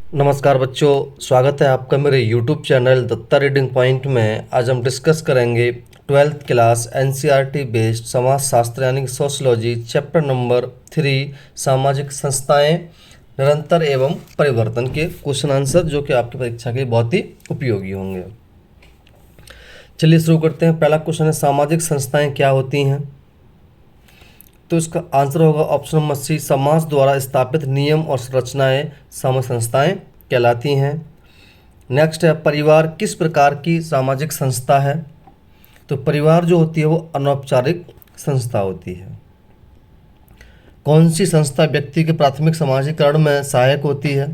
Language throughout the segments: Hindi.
नमस्कार बच्चों, स्वागत है आपका मेरे YouTube channel Datta reading point में। आज हम डिस्कस करेंगे 12th क्लास NCERT बेस्ड समाज शास्त्र यानी कि सोशलॉजी चैप्टर नंबर 3 सामाजिक संस्थाएं निरंतर एवं परिवर्तन के क्वेश्चन आंसर, जो कि आपकी परीक्षा के लिए बहुत ही उपयोगी होंगे। चलिए शुरू करते हैं। पहला क्वेश्चन है, सामाजिक संस्थाएं क्या होती हैं? तो इसका आंसर होगा ऑप्शन नंबर सी, समाज द्वारा स्थापित नियम और संरचनाएं सामाजिक संस्थाएं कहलाती हैं। नेक्स्ट है, परिवार किस प्रकार की सामाजिक संस्था है? तो परिवार जो होती है वो अनौपचारिक संस्था होती है। कौन सी संस्था व्यक्ति के प्राथमिक सामाजिकरण में सहायक होती है?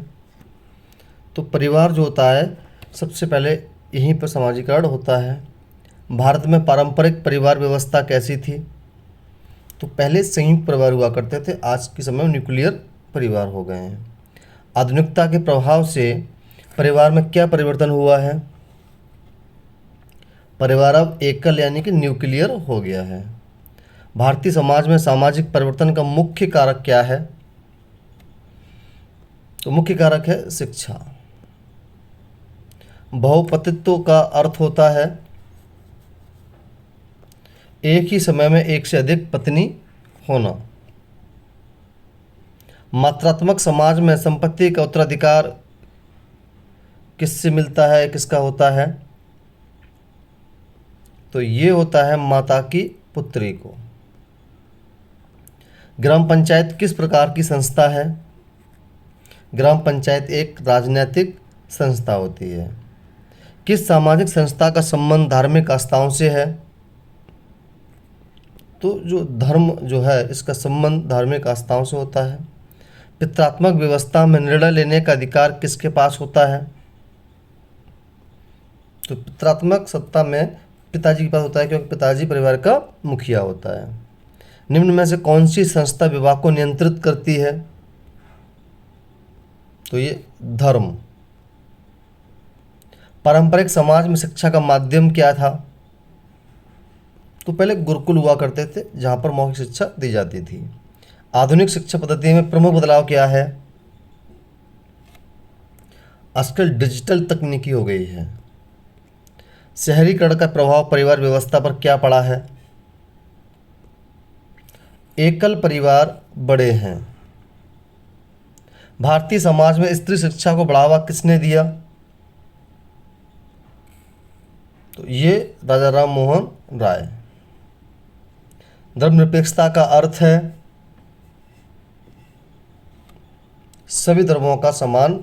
तो परिवार जो होता है सबसे पहले यहीं पर सामाजिकरण होता है। भारत में पारंपरिक परिवार व्यवस्था कैसी थी? तो पहले संयुक्त परिवार हुआ करते थे, आज के समय में न्यूक्लियर परिवार हो गए हैं। आधुनिकता के प्रभाव से परिवार में क्या परिवर्तन हुआ है? परिवार अब एकल यानी कि न्यूक्लियर हो गया है। भारतीय समाज में सामाजिक परिवर्तन का मुख्य कारक क्या है? तो मुख्य कारक है शिक्षा। बहुपतित्व का अर्थ होता है एक ही समय में एक से अधिक पत्नी होना। मात्रात्मक समाज में संपत्ति का उत्तराधिकार किससे मिलता है, किसका होता है? तो ये होता है माता की पुत्री को। ग्राम पंचायत किस प्रकार की संस्था है? ग्राम पंचायत एक राजनीतिक संस्था होती है। किस सामाजिक संस्था का संबंध धार्मिक आस्थाओं से है? तो जो धर्म जो है इसका संबंध धार्मिक आस्थाओं से होता है। पितृत्मक व्यवस्था में निर्णय लेने का अधिकार किसके पास होता है? तो पितृत्मक सत्ता में पिताजी के पास होता है, क्योंकि पिताजी परिवार का मुखिया होता है। निम्न में से कौन सी संस्था विवाह को नियंत्रित करती है? तो ये धर्म। पारंपरिक समाज में शिक्षा का माध्यम क्या था? तो पहले गुरुकुल हुआ करते थे जहाँ पर मौखिक शिक्षा दी जाती थी। आधुनिक शिक्षा पद्धति में प्रमुख बदलाव क्या है? आजकल डिजिटल तकनीकी हो गई है। शहरीकरण का प्रभाव परिवार व्यवस्था पर क्या पड़ा है? एकल परिवार बड़े हैं। भारतीय समाज में स्त्री शिक्षा को बढ़ावा किसने दिया? तो ये राजा राम मोहन राय। धर्मनिरपेक्षता का अर्थ है सभी धर्मों का समान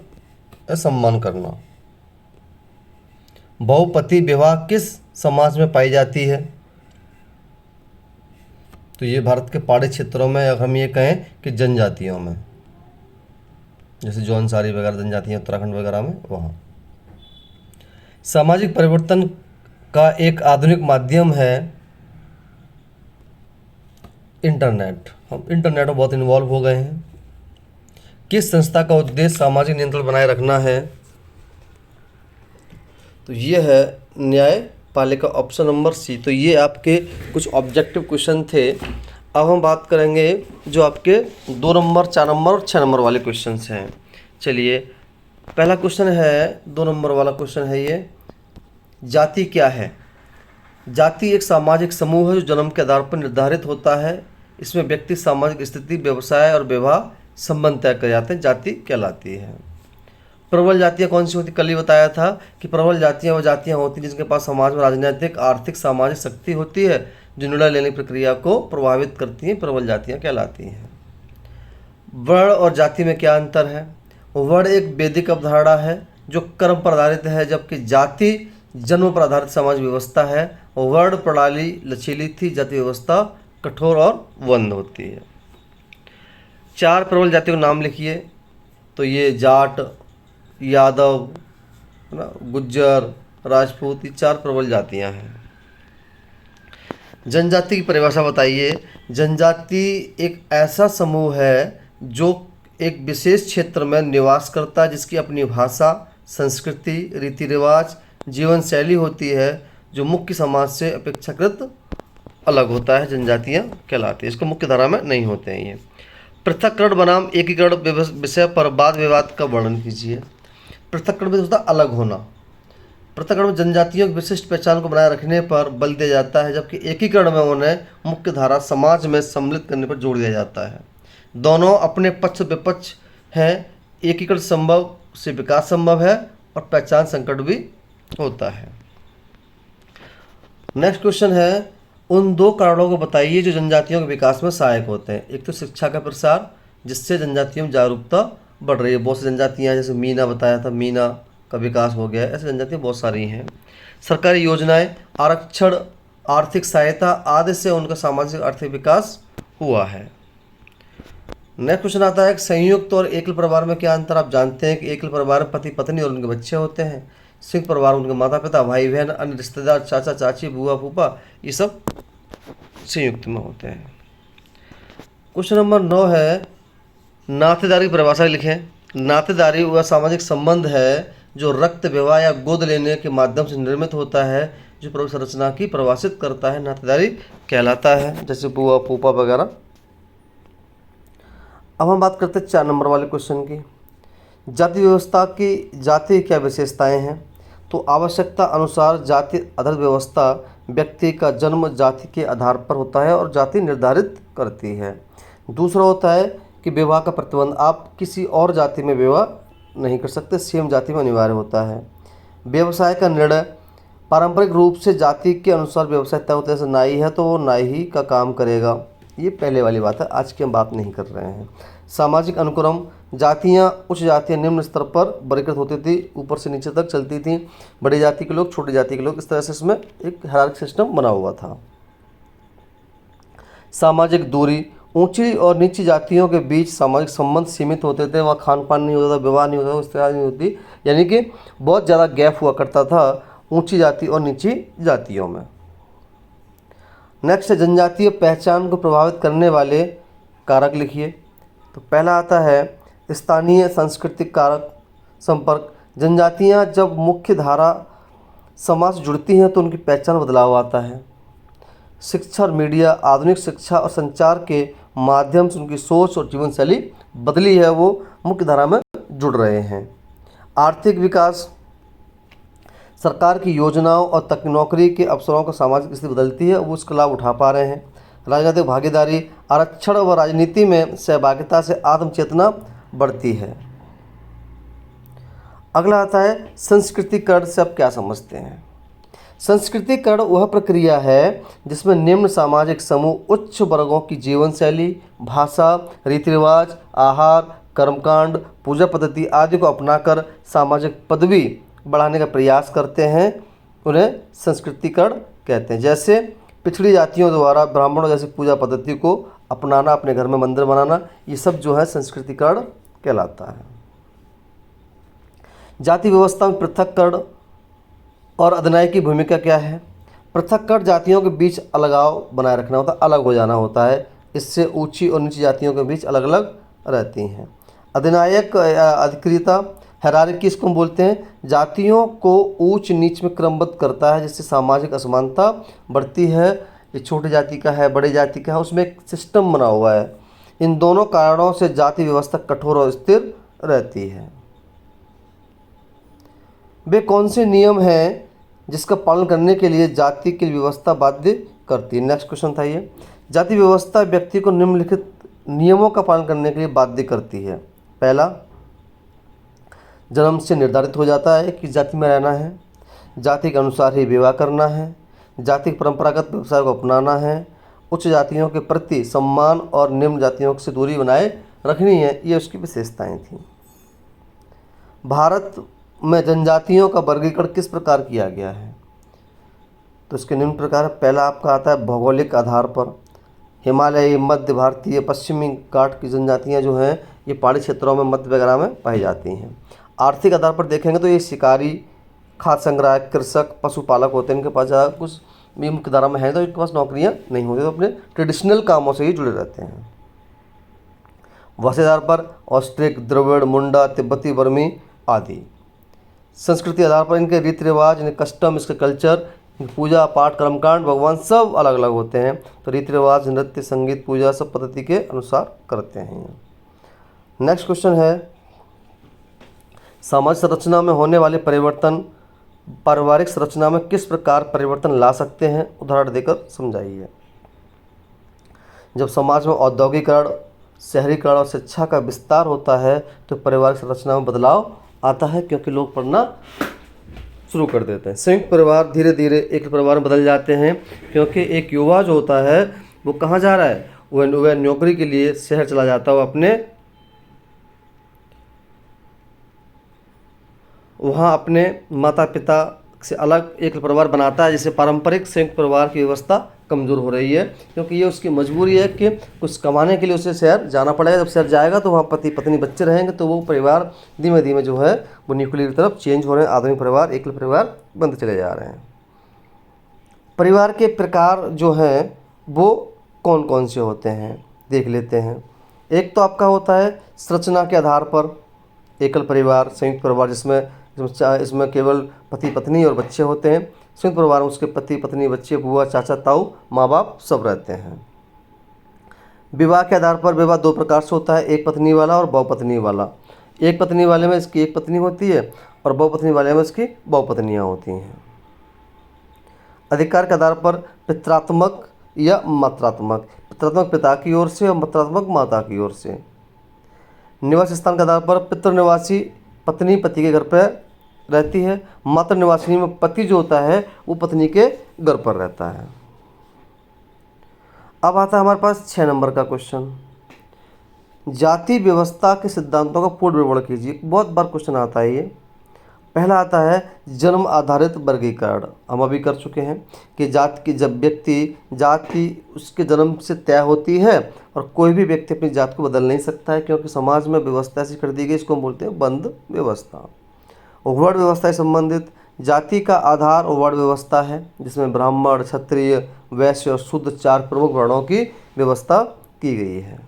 सम्मान करना। बहुपति विवाह किस समाज में पाई जाती है? तो ये भारत के पहाड़ी क्षेत्रों में, अगर हम ये कहें कि जनजातियों में, जैसे जौनसारी वगैरह जनजातियां उत्तराखंड वगैरह में, वहाँ। सामाजिक परिवर्तन का एक आधुनिक माध्यम है इंटरनेट। हम इंटरनेट में बहुत इन्वॉल्व हो गए हैं। किस संस्था का उद्देश्य सामाजिक नियंत्रण बनाए रखना है? तो ये है न्यायपालिका, ऑप्शन नंबर सी। तो ये आपके कुछ ऑब्जेक्टिव क्वेश्चन थे। अब हम बात करेंगे जो आपके 2 नंबर, 4 नंबर और 6 नंबर वाले क्वेश्चन हैं। चलिए, पहला क्वेश्चन है, 2 नंबर वाला क्वेश्चन है ये, जाति क्या है? जाति एक सामाजिक समूह है जो जन्म के आधार पर निर्धारित होता है। इसमें व्यक्ति सामाजिक स्थिति, व्यवसाय और विवाह संबंध तय कर जाते हैं, जाति कहलाती है। प्रबल जातियाँ कौन सी होती? कल ही बताया था कि प्रबल जातियाँ वो जातियाँ होती हैं जिनके पास समाज में राजनीतिक, आर्थिक, सामाजिक शक्ति होती है जो निर्णय लेने की प्रक्रिया को प्रभावित करती हैं, प्रबल जातियाँ कहलाती हैं। वर्ण और जाति में क्या अंतर है? वर्ण एक वैदिक अवधारणा है जो कर्म पर आधारित है, जबकि जाति जन्म पर आधारित समाज व्यवस्था है। वर्ण प्रणाली लचीली थी, जाति व्यवस्था कठोर और बंद होती है। 4 प्रबल जातियों के नाम लिखिए। तो ये जाट, यादव, है ना, गुज्जर, राजपूत, ये 4 प्रबल जातियां हैं। जनजाति की परिभाषा बताइए। जनजाति एक ऐसा समूह है जो एक विशेष क्षेत्र में निवास करता है, जिसकी अपनी भाषा, संस्कृति, रीति रिवाज, जीवन शैली होती है जो मुख्य समाज से अपेक्षाकृत अलग होता है, जनजातियां कहलाती है। इसको मुख्य धारा में नहीं होते हैं ये। पृथक्करण बनाम एकीकरण विषय पर वाद विवाद का वर्णन कीजिए। पृथक्करण में होता है अलग होना। पृथक्करण में जनजातियों की विशिष्ट पहचान को बनाए रखने पर बल दिया जाता है, जबकि एकीकरण में उन्हें मुख्य धारा समाज में सम्मिलित करने पर जोर दिया जाता है। दोनों अपने पक्ष विपक्ष हैं। एकीकरण संभव से विकास संभव है और पहचान संकट भी होता है। नेक्स्ट क्वेश्चन है, उन दो कारणों को बताइए जो जनजातियों के विकास में सहायक होते हैं। एक तो शिक्षा का प्रसार, जिससे जनजातियों में जागरूकता बढ़ रही है। बहुत सी जनजातियाँ, जैसे मीना बताया था, मीना का विकास हो गया है। ऐसे जनजातियाँ बहुत सारी हैं। सरकारी योजनाएं, आरक्षण, आर्थिक सहायता आदि से उनका सामाजिक आर्थिक विकास हुआ है। नेक्स्ट क्वेश्चन आता है, संयुक्त और एकल परिवार में क्या अंतर। आप जानते हैं कि एकल परिवार में पति पत्नी और उनके बच्चे होते हैं। संयुक्त परिवार में उनके माता पिता, भाई बहन, अन्य रिश्तेदार, चाचा चाची, बुआ फूफा, ये सब संयुक्त में होते हैं। क्वेश्चन नंबर 9 है, नातेदारी की परिभाषा लिखें। नातेदारी वह सामाजिक संबंध है जो रक्त, विवाह या गोद लेने के माध्यम से निर्मित होता है, जो परिवार संरचना की परिभाषित करता है, नातेदारी कहलाता है, जैसे बुआ फूफा वगैरह। अब हम बात करते हैं 4 नंबर वाले क्वेश्चन की। जाति व्यवस्था की जाति क्या विशेषताएं हैं। तो आवश्यकता अनुसार जाति आधारित व्यवस्था व्यक्ति का जन्म जाति के आधार पर होता है और जाति निर्धारित करती है। दूसरा होता है कि विवाह का प्रतिबंध, आप किसी और जाति में विवाह नहीं कर सकते, सेम जाति में अनिवार्य होता है। व्यवसाय का निर्णय, पारंपरिक रूप से जाति के अनुसार व्यवसाय तय होता है। जैसे नाई है तो वो नाई ही का काम करेगा, ये पहले वाली बात है, आज की हम बात नहीं कर रहे हैं। सामाजिक अनुक्रम, जातियाँ, उच्च जातियाँ निम्न स्तर पर वर्गीकृत होती थी, ऊपर से नीचे तक चलती थी। बड़ी जाति के लोग, छोटी जाति के लोग, इस तरह से इसमें एक हायरार्की सिस्टम बना हुआ था। सामाजिक दूरी, ऊंची और नीची जातियों के बीच सामाजिक संबंध सीमित होते थे, वहाँ खान पान नहीं होता था, विवाह नहीं होता था, उस तरह नहीं होती, यानी कि बहुत ज़्यादा गैप हुआ करता था ऊंची जाति और नीची जातियों में। नेक्स्ट है, जनजातीय पहचान को प्रभावित करने वाले कारक लिखिए। तो पहला आता है स्थानीय सांस्कृतिक कारक संपर्क। जनजातियाँ जब मुख्य धारा समाज से जुड़ती हैं तो उनकी पहचान में बदलाव आता है। शिक्षा और मीडिया, आधुनिक शिक्षा और संचार के माध्यम से उनकी सोच और जीवन शैली बदली है, वो मुख्य धारा में जुड़ रहे हैं। आर्थिक विकास, सरकार की योजनाओं और नौकरी के अवसरों का सामाजिक स्थिति बदलती है, वो उसका लाभ उठा पा रहे हैं। राजनीतिक भागीदारी, आरक्षण व राजनीति में सहभागिता से आत्मचेतना बढ़ती है। अगला आता है संस्कृतिकरण से आप क्या समझते हैं। संस्कृतिकरण वह प्रक्रिया है जिसमें निम्न सामाजिक समूह उच्च वर्गों की जीवन शैली, भाषा, रीति रिवाज, आहार, कर्मकांड, पूजा पद्धति आदि को अपनाकर सामाजिक पदवी बढ़ाने का प्रयास करते हैं, उन्हें संस्कृतिकरण कहते हैं। जैसे पिछड़ी जातियों द्वारा ब्राह्मणों जैसी पूजा पद्धति को अपनाना, अपने घर में मंदिर बनाना, ये सब जो है संस्कृतिकरण कहलाता है। जाति व्यवस्था में पृथक्करण और अधिनायक की भूमिका क्या है। पृथक्करण जातियों के बीच अलगाव बनाए रखना होता है, अलग हो जाना होता है, इससे ऊंची और नीची जातियों के बीच अलग अलग रहती हैं। अधिनायक अधिक्रियता, हायरार्की इसको हम बोलते हैं, जातियों को ऊंच नीच में क्रमबद्ध करता है, जिससे सामाजिक असमानता बढ़ती है। ये छोटी जाति का है, बड़ी जाति का है, उसमें एक सिस्टम बना हुआ है। इन दोनों कारणों से जाति व्यवस्था कठोर और स्थिर रहती है। वे कौन से नियम हैं जिसका पालन करने के लिए जाति की व्यवस्था बाध्य करती है। नेक्स्ट क्वेश्चन था ये, जाति व्यवस्था व्यक्ति को निम्नलिखित नियमों का पालन करने के लिए बाध्य करती है। पहला, जन्म से निर्धारित हो जाता है कि जाति में रहना है, जाति के अनुसार ही विवाह करना है, जाति के परंपरागत व्यवसाय को अपनाना है, उच्च जातियों के प्रति सम्मान और निम्न जातियों से दूरी बनाए रखनी है, ये उसकी विशेषताएं थीं। भारत में जनजातियों का वर्गीकरण किस प्रकार किया गया है। तो इसके निम्न प्रकार, पहला आपका आता है भौगोलिक आधार पर। हिमालयी, मध्य भारतीय, पश्चिमी घाट की जनजातियाँ जो हैं ये पहाड़ी क्षेत्रों में, मध्य वगैरह में पाई जाती हैं। आर्थिक आधार पर देखेंगे तो ये शिकारी, खाद्य संग्राहक, कृषक, पशुपालक होते हैं, इनके पास ज़्यादा कुछ भी मुख्य धारा में है तो इनके पास नौकरियां नहीं होती, तो अपने ट्रेडिशनल कामों से ही जुड़े रहते हैं। भाषा आधार पर ऑस्ट्रिक, द्रविड़, मुंडा, तिब्बती, बर्मी आदि। संस्कृति आधार पर इनके रीति रिवाज, इनके कस्टम, इसके कल्चर, पूजा पाठ, कर्मकांड, भगवान सब अलग अलग होते हैं, तो रीति रिवाज, नृत्य, संगीत, पूजा सब पद्धति के अनुसार करते हैं। नेक्स्ट क्वेश्चन है, सामाजिक संरचना में होने वाले परिवर्तन पारिवारिक संरचना में किस प्रकार परिवर्तन ला सकते हैं, उदाहरण देकर समझाइए। जब समाज में औद्योगिकरण, शहरीकरण और शिक्षा का विस्तार होता है तो पारिवारिक संरचना में बदलाव आता है, क्योंकि लोग पढ़ना शुरू कर देते हैं। संयुक्त परिवार धीरे धीरे एक परिवार में बदल जाते हैं, क्योंकि एक युवा जो होता है वो कहाँ जा रहा है, वह नौकरी के लिए शहर चला जाता है, वो वहाँ अपने माता पिता से अलग एक परिवार बनाता है, जिससे पारंपरिक संयुक्त परिवार की व्यवस्था कमज़ोर हो रही है, क्योंकि ये उसकी मजबूरी है कि कुछ कमाने के लिए उसे शहर जाना पड़ेगा। जब शहर जाएगा तो वहाँ पति पत्नी बच्चे रहेंगे, तो वो परिवार धीमे धीमे जो है वो न्यूक्लियर की तरफ चेंज हो रहे हैं, आधुनिक परिवार, एकल परिवार बनते चले जा रहे हैं। परिवार के प्रकार जो हैं वो कौन कौन से होते हैं देख लेते हैं। एक तो आपका होता है संरचना के आधार पर एकल परिवार, संयुक्त परिवार, इसमें केवल पति पत्नी और बच्चे होते हैं। संयुक्त परिवार में उसके पति पत्नी, बच्चे, बुआ, चाचा, ताऊ, माँ बाप सब रहते हैं। विवाह के आधार पर विवाह दो प्रकार से होता है, एक पत्नी वाला और बहुपत्नी वाला। एक पत्नी वाले में इसकी एक पत्नी होती है और बहुपत्नी वाले में इसकी बहुपत्नियाँ होती हैं। अधिकार के आधार पर पितरात्मक या मात्रात्मक, पितरात्मक पिता की ओर से और मात्रात्मक माता की ओर से। निवास स्थान के आधार पर पितृनिवासी पत्नी पति के घर पर रहती है, मातृ निवासिनी में पति जो होता है वो पत्नी के घर पर रहता है। अब आता है हमारे पास 6 नंबर का क्वेश्चन, जाति व्यवस्था के सिद्धांतों का पूर्ण विवरण कीजिए। बहुत बार क्वेश्चन आता है ये। पहला आता है जन्म आधारित वर्गीकरण, हम अभी कर चुके हैं कि जब जाति उसके जन्म से तय होती है और कोई भी व्यक्ति अपनी जात को बदल नहीं सकता है, क्योंकि समाज में व्यवस्था ऐसी कर दी गई, इसको हम बोलते हैं बंध व्यवस्था। वर्ण व्यवस्था से संबंधित जाति का आधार वर्ण व्यवस्था है, जिसमें ब्राह्मण, क्षत्रिय, वैश्य और शूद्र 4 प्रमुख वर्णों की व्यवस्था की गई है।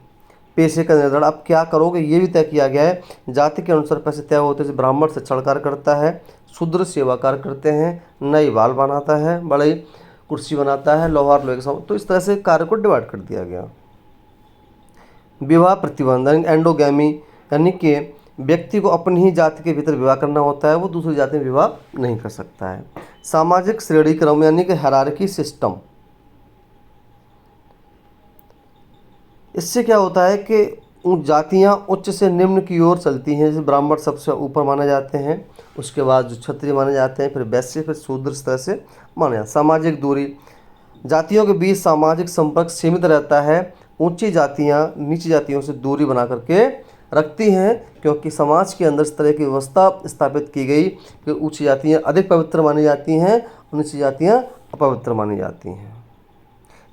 पेशे का निर्धारण, अब क्या करोगे ये भी तय किया गया है। जाति के अनुसार पैसे तय होते हैं। ब्राह्मण शिक्षण कार्य करता है, शूद्र सेवा कार्य करते हैं, नई बाल बनाता है, बड़ी कुर्सी बनाता है, लोहार लोहे के सामान, तो इस तरह से कार्य को डिवाइड कर दिया गया। विवाह प्रतिबंध एंडोगैमी, यानी कि व्यक्ति को अपनी ही जाति के भीतर विवाह करना होता है, वो दूसरी जाति में विवाह नहीं कर सकता है। सामाजिक श्रेणी क्रम यानी कि हायरार्की सिस्टम, इससे क्या होता है कि जातियाँ उच्च से निम्न की ओर चलती हैं। जैसे ब्राह्मण सबसे ऊपर माने जाते हैं, उसके बाद जो क्षत्रिय माने जाते हैं, फिर वैश्य, फिर शूद्र, इस तरह से माने जाते हैं। सामाजिक दूरी, जातियों के बीच सामाजिक संपर्क सीमित रहता है। ऊंची जातियाँ नीची जातियों से दूरी बना करके रखती हैं, क्योंकि समाज के अंदर इस तरह की व्यवस्था स्थापित की गई कि ऊंची जातियाँ अधिक पवित्र मानी जाती हैं और नीची जातियाँ अपवित्र मानी जाती हैं।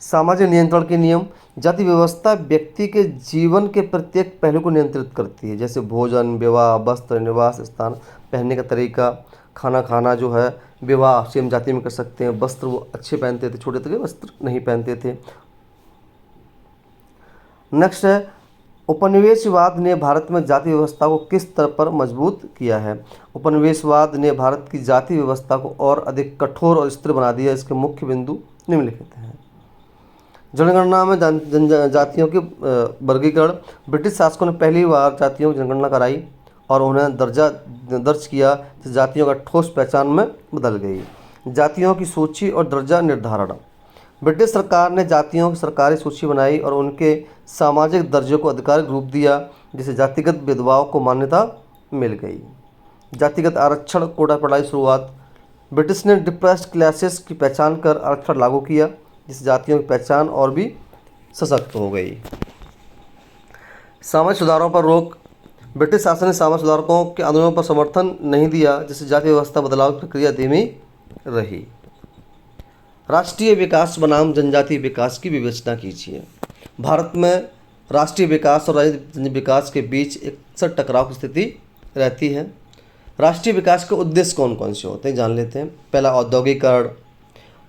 सामाजिक नियंत्रण के नियम, जाति व्यवस्था व्यक्ति के जीवन के प्रत्येक पहलू को नियंत्रित करती है, जैसे भोजन, विवाह, वस्त्र, निवास स्थान, पहनने का तरीका, खाना खाना जो है। विवाह सेम जाति में कर सकते हैं, वस्त्र वो अच्छे पहनते थे, छोटे तक वस्त्र नहीं पहनते थे। नेक्स्ट है उपनिवेशवाद ने भारत में जाति व्यवस्था को किस स्तर पर मजबूत किया है। उपनिवेशवाद ने भारत की जाति व्यवस्था को और अधिक कठोर और स्थिर बना दिया। इसके मुख्य बिंदु निम्नलिखित हैं। जनगणना में जातियों के वर्गीकरण, ब्रिटिश शासकों ने पहली बार जातियों की जनगणना कराई और उन्हें दर्ज किया, जिस जातियों का ठोस पहचान में बदल गई। जातियों की सूची और दर्जा निर्धारण, ब्रिटिश सरकार ने जातियों की सरकारी सूची बनाई और उनके सामाजिक दर्जे को आधिकारिक रूप दिया, जिससे जातिगत भेदभाव को मान्यता मिल गई। जातिगत आरक्षण कोटा प्रणाली शुरुआत, ब्रिटिश ने डिप्रेस्ड क्लासेस की पहचान कर आरक्षण लागू किया, जिससे जातियों की पहचान और भी सशक्त हो गई। सामाजिक सुधारों पर रोक, ब्रिटिश शासन ने सामाजिक सुधारकों के आंदोलनों पर समर्थन नहीं दिया, जिससे जाति व्यवस्था बदलाव की प्रक्रिया धीमी रही। राष्ट्रीय विकास बनाम जनजातीय विकास की विवेचना कीजिए। भारत में राष्ट्रीय विकास और राजनीतिक विकास के बीच एक अक्सर टकराव की स्थिति रहती है। राष्ट्रीय विकास के उद्देश्य कौन कौन से होते हैं जान लेते हैं। पहला औद्योगिकरण,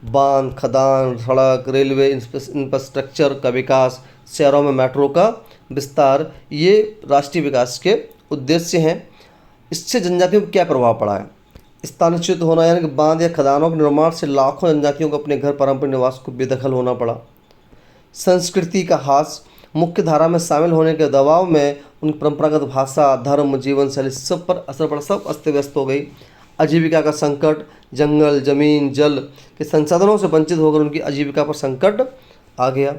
बांध, खदान, सड़क, रेलवे इंफ्रास्ट्रक्चर का विकास, शहरों में मेट्रो का विस्तार, ये राष्ट्रीय विकास के उद्देश्य हैं। इससे जनजातियों पर क्या प्रभाव पड़ा है। स्थानच्युत होना यानी कि बांध या खदानों के निर्माण से लाखों जनजातियों को अपने घर पारंपरिक निवास को बेदखल होना पड़ा। संस्कृति का ह्रास, मुख्य धारा में शामिल होने के दबाव में उनकी परंपरागत भाषा, धर्म, जीवन शैली सब पर असर पड़ा, सब अस्त व्यस्त हो गई। आजीविका का संकट, जंगल, जमीन, जल के संसाधनों से वंचित होकर उनकी आजीविका पर संकट आ गया।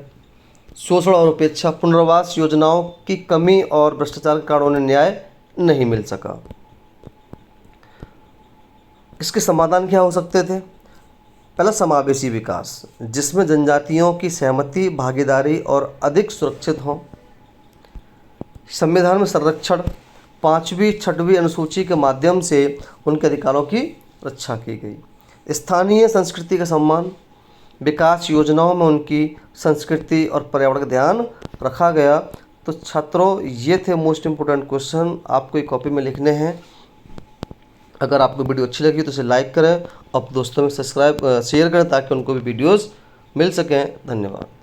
शोषण और उपेक्षा, पुनर्वास योजनाओं की कमी और भ्रष्टाचार के कारण उन्हें न्याय नहीं मिल सका। इसके समाधान क्या हो सकते थे? पहला, समावेशी विकास, जिसमें जनजातियों की सहमति, भागीदारी और अधिक सुरक्षित हों। संविधान में संरक्षण, 5वीं 6वीं अनुसूची के माध्यम से उनके अधिकारों की रक्षा की गई। स्थानीय संस्कृति का सम्मान, विकास योजनाओं में उनकी संस्कृति और पर्यावरण का ध्यान रखा गया। तो छात्रों, ये थे मोस्ट इम्पोर्टेंट क्वेश्चन, आपको एक कॉपी में लिखने हैं। अगर आपको वीडियो अच्छी लगी तो इसे लाइक करें और दोस्तों में शेयर करें ताकि उनको भी वीडियोस मिल सकें। धन्यवाद।